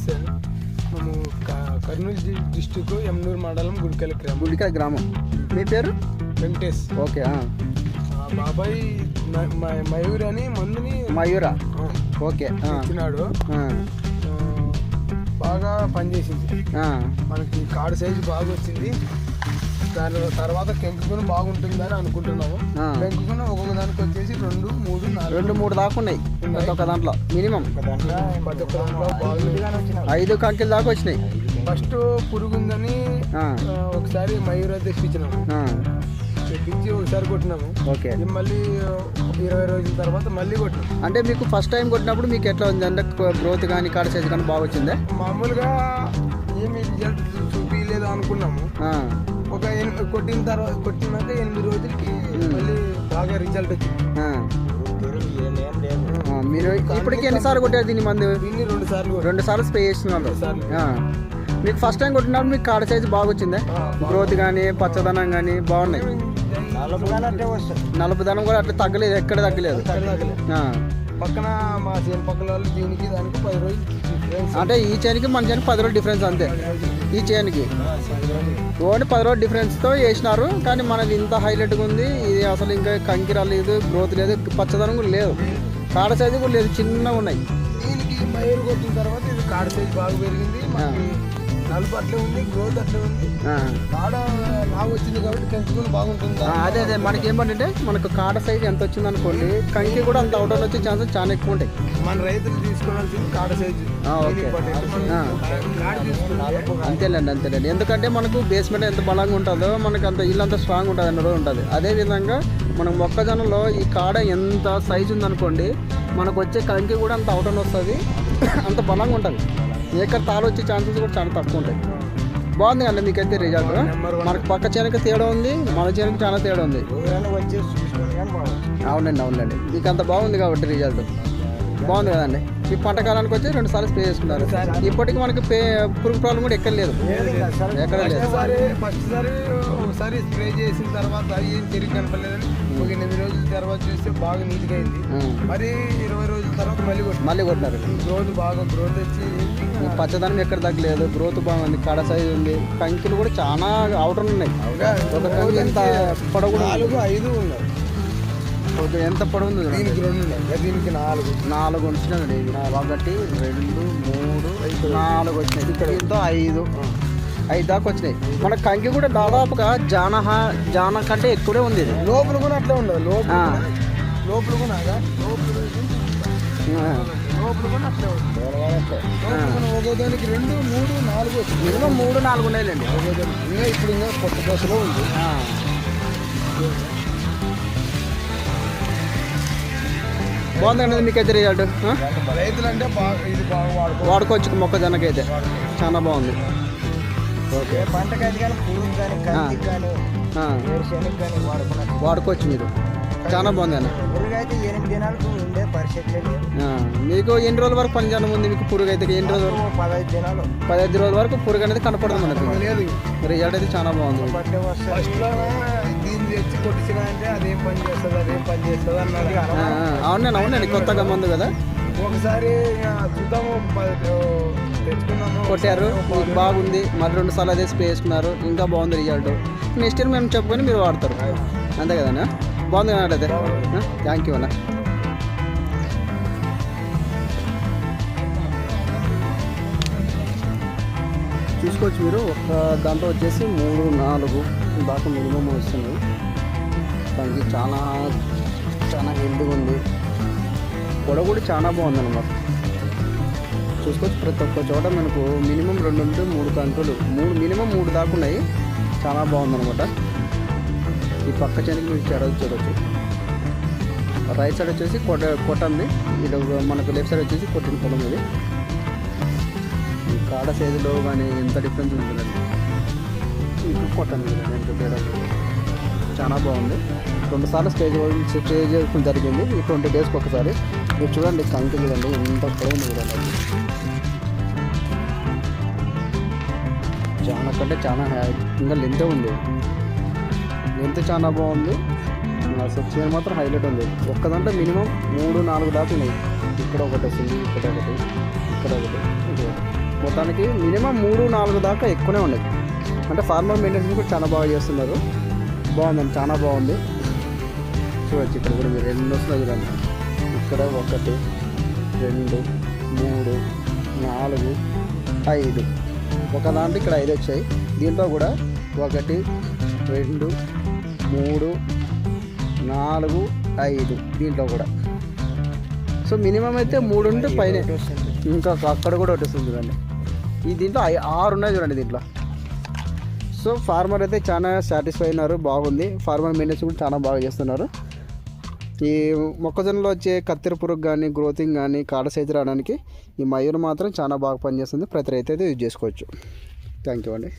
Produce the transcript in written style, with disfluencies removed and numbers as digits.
నమస్తే అండి. మేము కర్నూలు డిస్టిక్ ఎమ్నూరు మండలం గుడికల గ్రామం. మీ పేరు? వెంకటేష్. ఓకే. బాబాయ్ మయూర్ అని మందుని మయూరా. ఓకే. ఇచ్చినాడు. బాగా పనిచేసింది. మనకి కాడు సైజు బాగా వచ్చింది. దాని తర్వాత కెంకుకుని బాగుంటుందని అనుకుంటున్నాము. కెంకుకుని ఒక్కొక్క దానికి వచ్చేసి 2, 3, 4 దాకా ఉన్నాయి. ప్రతి ఒక్క దాంట్లో మినిమం 5 కంకిల దాకా వచ్చినాయి. ఫస్ట్ పురుగుందని ఒకసారి మయూర్ తెప్పించినాము. తెప్పించి ఒకసారి కొట్టినాము. ఓకే. మళ్ళీ 20 రోజుల తర్వాత మళ్ళీ కొట్టినాము. అంటే మీకు ఫస్ట్ టైం కొట్టినప్పుడు మీకు ఎట్లా ఉంది? అంటే గ్రోత్ కానీ కాడ సైజ్ కానీ బాగా వచ్చిందా? మామూలుగా ఏమి రిజల్ట్ చూపించలేదు అనుకున్నాము. ఒక కొట్టినాక 8 రోజులకి మళ్ళీ బాగా రిజల్ట్ వచ్చింది. మీరు ఇప్పటికి ఎన్నిసార్లు కొట్టారు దీన్ని మందు? దీన్ని 2 సార్లు స్ప్రే చేస్తున్నారు. మీకు ఫస్ట్ టైం కొట్టినప్పుడు మీకు కాడ సైజు బాగా వచ్చిందా? గ్రోత్ కానీ పచ్చదనం కానీ బాగున్నాయి. నలుపుదనం కూడా అట్లా తగ్గలేదు, ఎక్కడ తగ్గలేదు. పక్కన మా చేను పక్కన వాళ్ళు దీనికి దానికి 10 రోజులు అంటే ఈ చేనికి మన చేనికి 10 రోజులు డిఫరెన్స్ అంతే. ఈ చేనికి ఓన్లీ 10 రోజులు డిఫరెన్స్తో వేసినారు. కానీ మనది ఇంత హైలైట్గా ఉంది. ఇది అసలు ఇంకా కంకి రాలేదు, గ్రోత్ లేదు, పచ్చదనం కూడా లేదు, కాడ సైజు కూడా లేదు, చిన్నగా ఉన్నాయి. దీనికి మయూరు కొట్టిన తర్వాత ఇది కాడ సైజు బాగా పెరిగింది. నలుపు అట్లే ఉంది, గ్రోత్ అట్లే ఉంది. కాడ లావు వచ్చింది కాబట్టి కంకి బాగుంటుంది. అదే మనకి ఏమంటే మనకు కాడ సైజు ఎంత వచ్చింది అనుకోండి, కంకి కూడా అంత అవుటర్ వచ్చే ఛాన్సెస్ చాలా ఎక్కువ ఉంటాయి. మన రైతులు తీసుకోవాల్సింది కాడ సైజు. అంతేలేండి. ఎందుకంటే మనకు బేస్మెంట్ ఎంత బలంగా ఉంటుందో మనకు అంత ఇల్లు అంత స్ట్రాంగ్ ఉంటుంది అన్నది ఉంటుంది. అదేవిధంగా మనం మొక్కజొన్నలో ఈ కాడ ఎంత సైజు ఉందనుకోండి, మనకు వచ్చే కంకి కూడా అంత అవుటర్ వస్తుంది, అంత బలంగా ఉంటుంది. ఏకర్ తాలు వచ్చే ఛాన్సెస్ కూడా చాలా తక్కువ ఉంటాయి. బాగుంది అండి మీకైతే రిజల్ట్. మనకు పక్క చేనుకి తేడా ఉంది, మన చేనుకి చాలా తేడా ఉంది. అవునండి. మీకు అంత బాగుంది కాబట్టి రిజల్ట్ బాగుంది కదండి. ఈ పంట కాలానికి వచ్చి 2 సార్లు స్ప్రే చేసుకున్నారు. ఇప్పటికి మనకి పురుగు ప్రాబ్లం కూడా ఎక్కడ లేదు. ఒకసారి స్ప్రే చేసిన తర్వాత ఏం తిరిగి కనపడలేదని ఒక 8 రోజుల తర్వాత చూస్తే బాగా నీట్గా అయింది. మరి 20 రోజుల తర్వాత మళ్ళీ కొట్టినారు. గ్రోత్ వచ్చి పచ్చదనం ఎక్కడ తగ్గలేదు, గ్రోత్ బాగుంది, కాడ సైజు ఉంది, కంకిలు కూడా చాలా అవుటర్ ఉన్నాయి. ఒక కంకి ఎంత పొడవు 4-5 ఉన్నాయి. ఎంత పొడవు ఉంది? దీనికి 2 ఉన్నాయి, దీనికి 4 వచ్చినాయండి. 1, 2, 3, 4 వచ్చినాయి. ఇక్కడ ఎంతో 5 దాకా వచ్చినాయి. మన కంకి కూడా దాదాపుగా జాన కంటే ఎక్కువే ఉంది. లోపల కూడా అట్లా ఉండదు. లోపల కూడా అట్లే ఉంది. ఒక్కోదానికి 2, 3, 4 వచ్చింది. మినిమం 3, 4 ఉన్నాయిలేండి. ఇప్పుడు ఇంకా కొత్త దశలో ఉంది. బాగుందండి మీకైతే రిజల్ట్. రైతులంటే ఇది బాగా వాడుకోవచ్చు. మొక్కజొన్నకైతే చాలా బాగుంది. ఓకే. పంటకైతే కానీ పురుగు కానీ కంకి కానీ వాడుకోవచ్చు మీరు. చాలా బాగుంది అన్న. పురుగు అయితే 8 దినాలకు ఉండే పరిస్థితి. మీకు ఎన్ని రోజుల వరకు పని చేయడం ఉంది? మీకు పురుగు అయితే ఎన్ని రోజులు? 15 రోజుల వరకు పురుగు అనేది కనపడదు మనకు. రిజల్ట్ అయితే చాలా బాగుంది. అవునండి. కొత్తగా మందు కదా, ఒకసారి చూద్దాము తెచ్చుకున్నాము, కొట్టారు, మీకు బాగుంది. మరి 2 సార్లు అదే స్ప్రే చేసుకున్నారు, ఇంకా బాగుంది రిజల్ట్. నెక్స్ట్ ఇయర్ మేము చెప్పుకొని మీరు వాడతారు. అంతే కదన్నా? బాగుంది కదా అయితే. థ్యాంక్ యూ అన్న. చూసుకోవచ్చు మీరు. ఒక దాంట్లో వచ్చేసి 3, 4 దాకా మినిమం వస్తున్నాయి. దానికి చాలా హెల్తీగా ఉంది. పొడ కూడా చాలా బాగుంది అన్నమాట. చూసుకోవచ్చు. ప్రతి ఒక్క చోట మనకు మినిమం 2 నుండి 3 కంకులు, మినిమం 3 దాకా ఉన్నాయి. చాలా బాగుందన్నమాట. ఈ పక్క చేనికి మీరు చూడవచ్చు. రైట్ సైడ్ వచ్చేసి కొట్టంది, ఇది మనకు లెఫ్ట్ సైడ్ వచ్చేసి కొట్టిన పొలం. ఇది ఈ కాడ సైజులో కానీ ఎంత డిఫరెన్స్ ఉంటుందండి. ఇది కొట్టండి, ఎంత తేడా. చాలా బాగుంది. 2 సార్లు స్టేజ్ చేసుకోవడం జరిగింది. ఈ 20 డేస్కి ఒకసారి. మీరు చూడండి కంకి చూడండి ఎంత పొడవు చూడండి. చాలా కంటే చాలా ఇంకా లెంత్ ఉంది. లెంత్ చాలా బాగుంది. అసలు చైన్ మాత్రం హైలైట్ ఉంది. ఒక్కదంటే మినిమం 3, 4 దాకా ఉన్నాయి. ఇక్కడ ఒకటి వస్తుంది, ఇక్కడ ఒకటి, ఇక్కడ ఒకటి, దానికి మినిమం 3-4 దాకా ఎక్కువనే ఉన్నాయి. అంటే ఫార్మర్ మెయింటెనెన్స్ కూడా చాలా బాగా చేస్తున్నారు. బాగుందండి, చాలా బాగుంది. చూడొచ్చు ఇక్కడ కూడా మీరు 2 వస్తున్నాయి చూడండి. ఇక్కడ 1 2 3 4 5 ఒక దాంట్లో ఇక్కడ 5 వచ్చాయి. దీంట్లో కూడా 1 2 3 4 5 దీంట్లో కూడా. సో మినిమం అయితే 3 ఉంటే పైన, ఇంకా అక్కడ కూడా ఒకటి వస్తుంది చూడండి. ఈ దీంట్లో 6 ఉన్నాయి చూడండి దీంట్లో. సో ఫార్మర్ అయితే చాలా సాటిస్ఫై అయినారు, బాగుంది. ఫార్మర్ మెయింటెనెన్స్ కూడా చాలా బాగా చేస్తున్నారు. ఈ మొక్కజొన్నలో వచ్చే కత్తెర పురుగు కానీ, గ్రోతింగ్ కానీ, కాడ సైజు రావడానికి ఈ మయూర్ మాత్రం చాలా బాగా పనిచేస్తుంది. ప్రతి రైతు అయితే యూజ్ చేసుకోవచ్చు. థ్యాంక్ యూ అండి.